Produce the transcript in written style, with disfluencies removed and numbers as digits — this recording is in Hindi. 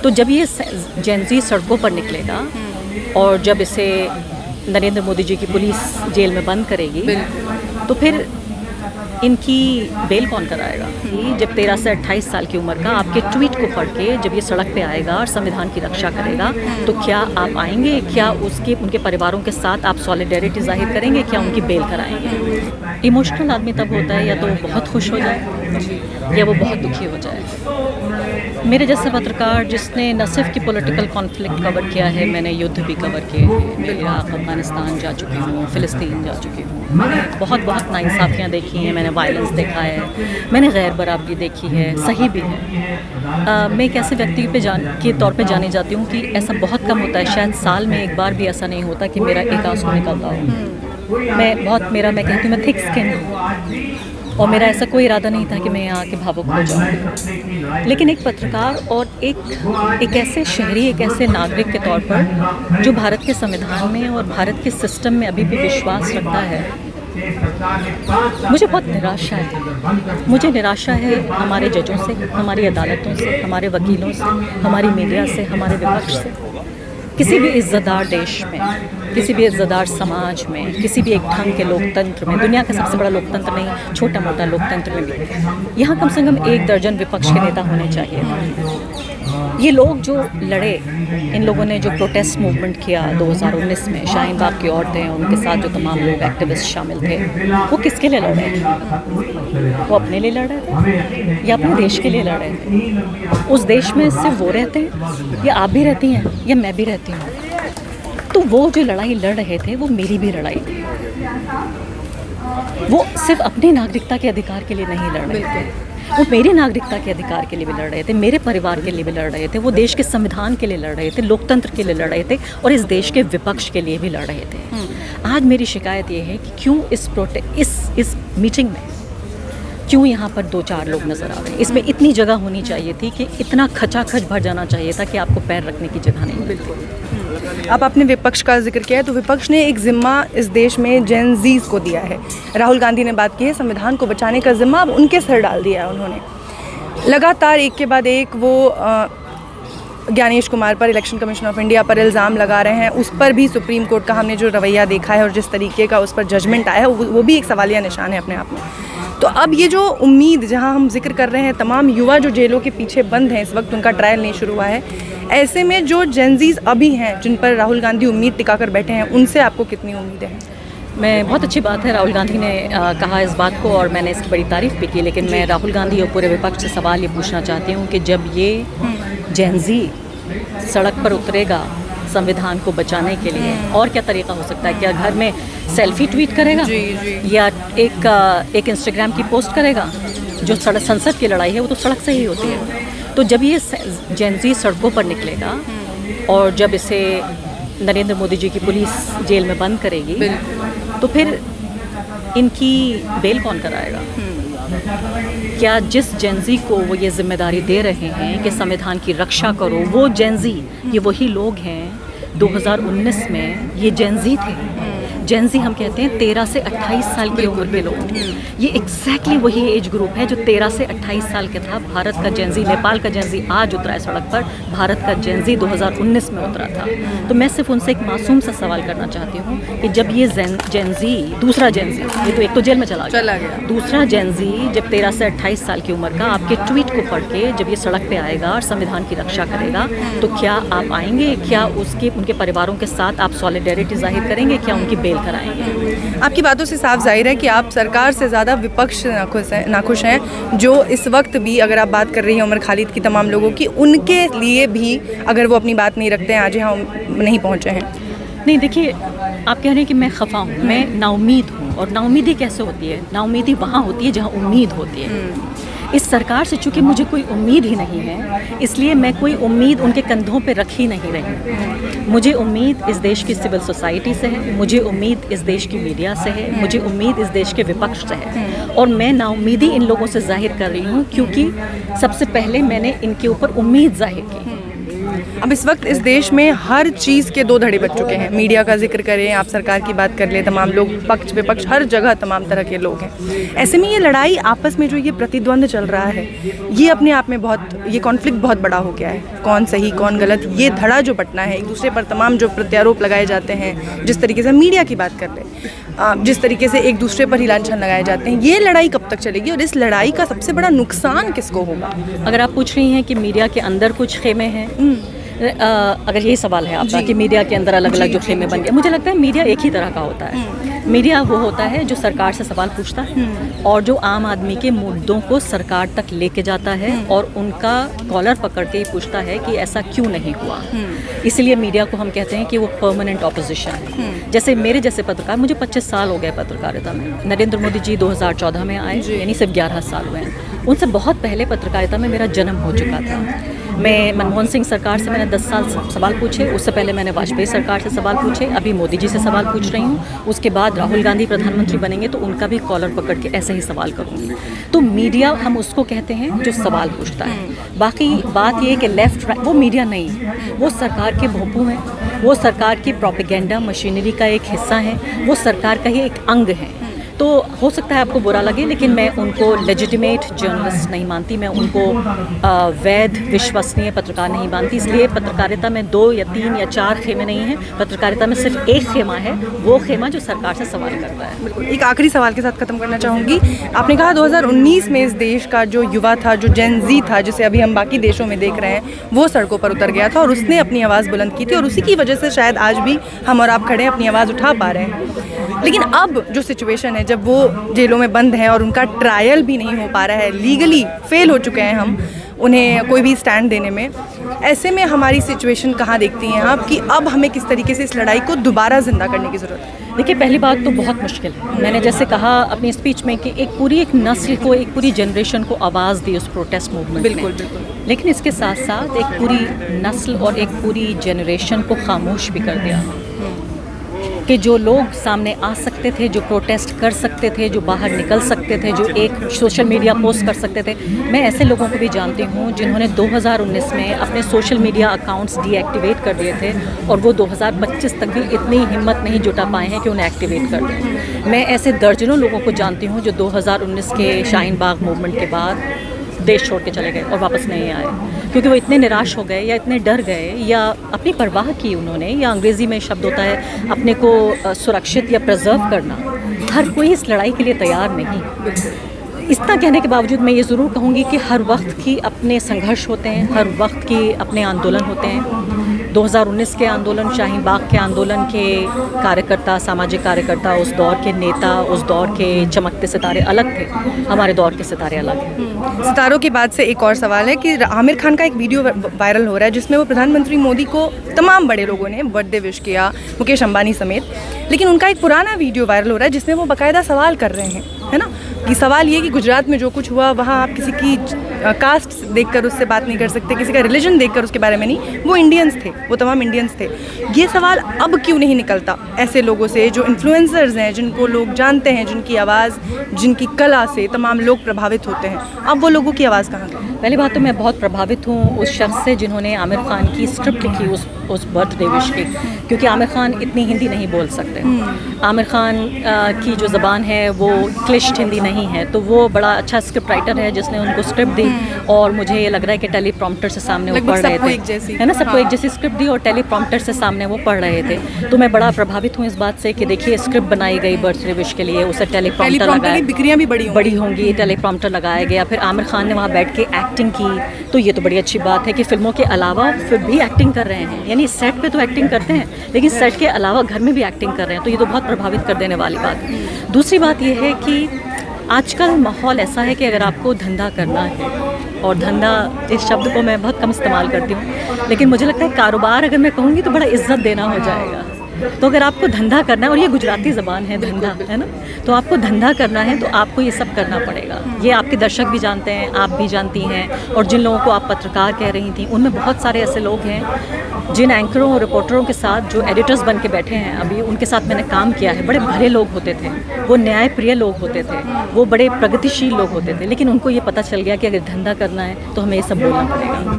तो जब ये जेन ज़ी सड़कों पर निकलेगा और जब इसे नरेंद्र मोदी जी की पुलिस जेल में बंद करेगी, तो फिर इनकी बेल कौन कराएगा? जब 13 से 28 साल की उम्र का आपके ट्वीट को पढ़ के जब ये सड़क पे आएगा और संविधान की रक्षा करेगा, तो क्या आप आएंगे? क्या उनके परिवारों के साथ आप सॉलिडेरिटी जाहिर करेंगे? क्या उनकी बेल कराएंगे? इमोशनल आदमी तब होता है या तो बहुत खुश हो जाए या वो बहुत दुखी हो जाए। मेरे जैसे पत्रकार जिसने न सिर्फ की पॉलिटिकल कॉन्फ्लिक्ट कवर किया है, मैंने युद्ध भी कवर किए हैं। मैं इराक़, अफ़गानिस्तान जा चुकी हूँ, फ़िलिस्तीन जा चुकी हूँ। मैंने बहुत नाइंसाफ़ियाँ देखी हैं, मैंने वायलेंस देखा है, मैंने गैर बराबरी देखी है, सही भी है। मैं एक ऐसे व्यक्ति के तौर पे जानी जाती हूँ कि ऐसा बहुत कम होता है, शायद साल में एक बार भी ऐसा नहीं होता कि मेरा एक आंसू निकलता हो। मैं कहती हूँ मैं थिक स्किन हूँ और मेरा ऐसा कोई इरादा नहीं था कि मैं यहाँ आके भावुक हो जाऊँ। लेकिन एक पत्रकार और एक ऐसे शहरी, एक ऐसे नागरिक के तौर पर जो भारत के संविधान में और भारत के सिस्टम में अभी भी विश्वास रखता है, मुझे बहुत निराशा है। मुझे निराशा है हमारे जजों से, हमारी अदालतों से, हमारे वकीलों से, हमारी मीडिया से, हमारे विपक्ष से। किसी भी इज़्ज़तदार देश में, किसी भी इज़्ज़तदार समाज में, किसी भी एक ढंग के लोकतंत्र में, दुनिया का सबसे बड़ा लोकतंत्र नहीं, छोटा मोटा लोकतंत्र में भी यहाँ कम से कम 1 दर्जन विपक्ष के नेता होने चाहिए। ये लोग जो लड़े, इन लोगों ने जो प्रोटेस्ट मूवमेंट किया 2019 में, शाहीन बाग की औरतें, उनके साथ जो तमाम लोग एक्टिविस्ट शामिल थे, वो किसके लिए लड़ रहे थे? वो अपने लिए लड़ रहे थे या अपने देश के लिए लड़ रहे थे? उस देश में सिर्फ वो रहते हैं या आप भी रहती हैं या मैं भी रहती हूँ? तो वो जो लड़ाई लड़ रहे थे वो मेरी भी लड़ाई थी। वो सिर्फ अपनी नागरिकता के अधिकार के लिए नहीं लड़ रहे थे, वो मेरी नागरिकता के अधिकार के लिए भी लड़ रहे थे, मेरे परिवार के लिए भी लड़ रहे थे, वो देश के संविधान के लिए लड़ रहे थे, लोकतंत्र के लिए लड़ रहे थे और इस देश के विपक्ष के लिए भी लड़ रहे थे। आज मेरी शिकायत ये है कि क्यों इस मीटिंग में क्यों यहाँ पर 2-4 लोग नज़र आ रहे हैं? इसमें इतनी जगह होनी चाहिए थी कि इतना खचाखच भर जाना चाहिए था कि आपको पैर रखने की जगह नहीं मिलती। अब आपने विपक्ष का जिक्र किया है, तो विपक्ष ने एक ज़िम्मा इस देश में जेन ज़ीज़ को दिया है। राहुल गांधी ने बात की है, संविधान को बचाने का ज़िम्मा अब उनके सर डाल दिया है उन्होंने। लगातार एक के बाद एक वो ज्ञानेश कुमार पर, इलेक्शन कमीशन ऑफ इंडिया पर इल्ज़ाम लगा रहे हैं। उस पर भी सुप्रीम कोर्ट का हमने जो रवैया देखा है और जिस तरीके का उस पर जजमेंट आया है, वो भी एक सवालिया निशान है अपने आप में। तो अब ये जो उम्मीद, जहां हम जिक्र कर रहे हैं तमाम युवा जो जेलों के पीछे बंद हैं, इस वक्त उनका ट्रायल नहीं शुरू हुआ है, ऐसे में जो जेनज़ीज़ अभी हैं, जिन पर राहुल गांधी उम्मीद टिकाकर बैठे हैं, उनसे आपको कितनी उम्मीदें हैं? मैं बहुत अच्छी बात है राहुल गांधी ने कहा इस बात को और मैंने इसकी बड़ी तारीफ़ भी की, लेकिन मैं राहुल गांधी और पूरे विपक्ष से सवाल ये पूछना चाहती हूँ कि जब ये जेन-ज़ी सड़क पर उतरेगा संविधान को बचाने के लिए, और क्या तरीका हो सकता है? क्या घर में सेल्फी ट्वीट करेगा या एक इंस्टाग्राम की पोस्ट करेगा? जो संसद की लड़ाई है वो तो सड़क से ही होती है। तो जब ये जेन-ज़ी सड़कों पर निकलेगा और जब इसे नरेंद्र मोदी जी की पुलिस जेल में बंद करेगी, तो फिर इनकी बेल कौन कराएगा? क्या जिस जेन-ज़ी को वो ये जिम्मेदारी दे रहे हैं कि संविधान की रक्षा करो, वो जेन-ज़ी, ये वही लोग हैं 2019 में ये जेन-ज़ी थे। जेन-ज़ी हम कहते हैं 13 से 28 साल की उम्र के लोग। ये एग्जैक्टली वही एज ग्रुप है जो 13 से 28 साल के था। भारत का जेन-ज़ी, नेपाल का जेन-ज़ी आज उतरा है सड़क पर, भारत का जेन-ज़ी 2019 में उतरा था। तो मैं सिर्फ उनसे एक मासूम सा सवाल करना चाहती हूँ कि जब ये जेन-ज़ी, दूसरा जेन-ज़ी, ये तो एक तो जेल में चला गया, दूसरा जेन-ज़ी जब 13 से 28 साल की उम्र का आपके ट्वीट को पढ़ के जब ये सड़क पर आएगा और संविधान की रक्षा करेगा, तो क्या आप आएंगे? क्या उनके परिवारों के साथ आप सॉलिडेरिटी जाहिर करेंगे? क्या उनकी बेल कराएंगे? आपकी बातों से साफ जाहिर है कि आप सरकार से ज़्यादा विपक्ष से नाखुश हैं, जो इस वक्त भी, अगर आप बात कर रही हैं उमर खालिद की, तमाम लोगों की, उनके लिए भी अगर वो अपनी बात नहीं रखते हैं, आज यहाँ नहीं पहुँचे हैं। नहीं, देखिए, आप कह रहे हैं कि मैं खफा हूँ, मैं नाउमीद हूँ, और नाउमीदी कैसे होती है? नाउमीदी वहाँ होती है जहाँ उम्मीद होती है। इस सरकार से चूँकि मुझे कोई उम्मीद ही नहीं है, इसलिए मैं कोई उम्मीद उनके कंधों पे रख ही नहीं रही। मुझे उम्मीद इस देश की सिविल सोसाइटी से है, मुझे उम्मीद इस देश की मीडिया से है, मुझे उम्मीद इस देश के विपक्ष से है, और मैं नाउमीदी इन लोगों से जाहिर कर रही हूँ क्योंकि सबसे पहले मैंने इनके ऊपर उम्मीद जाहिर की। अब इस वक्त इस देश में हर चीज़ के दो धड़े बच चुके हैं। मीडिया का जिक्र करें, आप सरकार की बात कर लें, तमाम लोग पक्ष विपक्ष हर जगह तमाम तरह के लोग हैं। ऐसे में ये लड़ाई आपस में जो ये प्रतिद्वंद चल रहा है, ये अपने आप में ये कॉन्फ्लिक्ट बहुत बड़ा हो गया है। कौन सही कौन गलत, ये धड़ा जो बटना है, एक दूसरे पर तमाम जो प्रत्यारोप लगाए जाते हैं, जिस तरीके से मीडिया की बात कर लें, जिस तरीके से एक दूसरे पर ही लांछन लगाए जाते हैं, ये लड़ाई कब तक चलेगी और इस लड़ाई का सबसे बड़ा नुकसान किसको होगा? अगर आप पूछ रही हैं कि मीडिया के अंदर कुछ खेमे हैं, अगर यही सवाल है आपका कि मीडिया के अंदर अलग अलग जो खेमे बन गए, मुझे लगता है मीडिया एक ही तरह का होता है। मीडिया वो होता है जो सरकार से सवाल पूछता है और जो आम आदमी के मुद्दों को सरकार तक लेके जाता है और उनका कॉलर पकड़ के ही पूछता है कि ऐसा क्यों नहीं हुआ। इसलिए मीडिया को हम कहते हैं कि वो परमानेंट ऑपोजिशन है। जैसे मेरे जैसे पत्रकार, मुझे 25 साल हो गए पत्रकारिता में। नरेंद्र मोदी जी 2014 में आए, यानी सिर्फ 11 साल हुए हैं। उनसे बहुत पहले पत्रकारिता में मेरा जन्म हो चुका था। मैं मनमोहन सिंह सरकार से मैंने 10 साल सवाल पूछे, उससे पहले मैंने वाजपेयी सरकार से सवाल पूछे, अभी मोदी जी से सवाल पूछ रही हूँ। उसके बाद राहुल गांधी प्रधानमंत्री बनेंगे तो उनका भी कॉलर पकड़ के ऐसे ही सवाल करूँगी। तो मीडिया हम उसको कहते हैं जो सवाल पूछता है। बाकी बात ये कि लेफ्ट राइट, वो मीडिया नहीं, वो सरकार के भोंपू हैं, वो सरकार की प्रोपेगेंडा मशीनरी का एक हिस्सा है, वो सरकार का ही एक अंग है। तो हो सकता है आपको बुरा लगे, लेकिन मैं उनको लेजिटिमेट जर्नलिस्ट नहीं मानती, मैं उनको वैध विश्वसनीय पत्रकार नहीं मानती। इसलिए पत्रकारिता में 2 या 3 या 4 खेमे नहीं हैं, पत्रकारिता में सिर्फ एक खेमा है, वो खेमा जो सरकार से सवाल करता है। बिल्कुल। एक आखिरी सवाल के साथ ख़त्म करना चाहूँगी। आपने कहा 2019 में इस देश का जो युवा था, जो जेन ज़ी था, जिसे अभी हम बाकी देशों में देख रहे हैं, वो सड़कों पर उतर गया था और उसने अपनी आवाज़ बुलंद की थी और उसी की वजह से शायद आज भी हम और आप खड़े अपनी आवाज़ उठा पा रहे हैं। लेकिन अब जो सिचुएशन है, जब वो जेलों में बंद हैं और उनका ट्रायल भी नहीं हो पा रहा है, लीगली फेल हो चुके हैं हम उन्हें कोई भी स्टैंड देने में, ऐसे में हमारी सिचुएशन कहाँ देखती हैं आप कि अब हमें किस तरीके से इस लड़ाई को दोबारा जिंदा करने की ज़रूरत है? देखिए, पहली बात तो बहुत मुश्किल है। मैंने जैसे कहा अपनी स्पीच में कि एक नस्ल को, एक पूरी जनरेशन को आवाज़ दी उस प्रोटेस्ट मूवमेंट में। बिल्कुल बिल्कुल। लेकिन इसके साथ साथ एक पूरी नस्ल और एक पूरी जनरेशन को खामोश भी कर दिया कि जो लोग सामने आ सकते थे, जो प्रोटेस्ट कर सकते थे, जो बाहर निकल सकते थे, जो एक सोशल मीडिया पोस्ट कर सकते थे। मैं ऐसे लोगों को भी जानती हूँ जिन्होंने 2019 में अपने सोशल मीडिया अकाउंट्स डीएक्टिवेट कर दिए थे और वो 2025 तक भी इतनी हिम्मत नहीं जुटा पाए हैं कि उन्हें एक्टिवेट कर दें। मैं ऐसे दर्जनों लोगों को जानती हूँ जो 2019 के शाहीन बाग मूवमेंट के बाद देश छोड़ के चले गए और वापस नहीं आए, क्योंकि वो इतने निराश हो गए या इतने डर गए या अपनी परवाह की उन्होंने, या अंग्रेज़ी में शब्द होता है अपने को सुरक्षित या प्रिजर्व करना। हर कोई इस लड़ाई के लिए तैयार नहीं। इतना कहने के बावजूद मैं ये ज़रूर कहूँगी कि हर वक्त की अपने संघर्ष होते हैं, हर वक्त के अपने आंदोलन होते हैं। 2019 के आंदोलन, शाहीन बाग के आंदोलन के कार्यकर्ता, सामाजिक कार्यकर्ता, उस दौर के नेता, उस दौर के चमकते सितारे अलग थे, हमारे दौर के सितारे अलग हैं। सितारों की बात से एक और सवाल है कि आमिर खान का एक वीडियो वायरल हो रहा है जिसमें वो प्रधानमंत्री मोदी को तमाम बड़े लोगों ने बर्थडे विश किया, मुकेश अंबानी समेत। लेकिन उनका एक पुराना वीडियो वायरल हो रहा है जिसमें वो बाकायदा सवाल कर रहे हैं, है ना, कि सवाल ये कि गुजरात में जो कुछ हुआ वहाँ आप किसी की कास्ट देखकर उससे बात नहीं कर सकते, किसी का रिलीजन देखकर उसके बारे में नहीं, वो इंडियंस थे, वो तमाम इंडियंस थे। ये सवाल अब क्यों नहीं निकलता ऐसे लोगों से जो इन्फ्लुएंसर्स हैं, जिनको लोग जानते हैं, जिनकी आवाज़, जिनकी कला से तमाम लोग प्रभावित होते हैं? अब वो लोगों की आवाज़ कहाँ गई? पहली बात तो मैं बहुत प्रभावित हूँ उस शख्स से जिन्होंने आमिर खान की स्क्रिप्ट लिखी उस बर्थडे विश की, क्योंकि आमिर खान इतनी हिंदी नहीं बोल सकते। आमिर खान की जो ज़बान है वो क्लिश्ड हिंदी नहीं है, तो वो बड़ा अच्छा स्क्रिप्ट राइटर है जिसने उनको स्क्रिप्ट दी और मुझे ये लग रहा है कि टेलीप्रॉम्प्टर से सामने वो पढ़ रहे थे, है ना, सबको एक जैसी स्क्रिप्ट दी और टेलीप्रॉम्प्टर से सामने वो पढ़ रहे थे। तो मैं बड़ा प्रभावित हूँ इस बात से कि देखिए स्क्रिप्ट बनाई गई बर्थडे विश के लिए, उसे टेलीप्रॉम्प्टर लगाया, बिक्रियाँ भी बड़ी होंगी, टेलीप्रॉम्प्टर लगाया गया, फिर आमिर खान ने वहाँ बैठ के एक्टिंग की। तो ये तो बड़ी अच्छी बात है कि फिल्मों के अलावा फिर भी एक्टिंग कर रहे हैं, यानी सेट पे तो एक्टिंग करते हैं लेकिन सेट के अलावा घर में भी एक्टिंग कर रहे हैं, तो ये तो बहुत प्रभावित कर देने वाली बात है। दूसरी बात ये है कि आजकल माहौल ऐसा है कि अगर आपको धंधा करना है, और धंधा इस शब्द को मैं बहुत कम इस्तेमाल करती हूँ, लेकिन मुझे लगता है कारोबार अगर मैं कहूँगी तो बड़ा इज्जत देना हो जाएगा। तो अगर आपको धंधा करना है, और ये गुजराती ज़बान है धंधा, है ना, तो आपको धंधा करना है तो आपको ये सब करना पड़ेगा। ये आपके दर्शक भी जानते हैं, आप भी जानती हैं, और जिन लोगों को आप पत्रकार कह रही थी उनमें बहुत सारे ऐसे लोग हैं जिन एंकरों और रिपोर्टरों के साथ जो एडिटर्स बन के बैठे हैं अभी, उनके साथ मैंने काम किया है। बड़े भले लोग होते थे, वो न्यायप्रिय लोग होते थे, वो बड़े प्रगतिशील लोग होते थे, लेकिन उनको ये पता चल गया कि अगर धंधा करना है तो हमें ये सब बोलना पड़ेगा।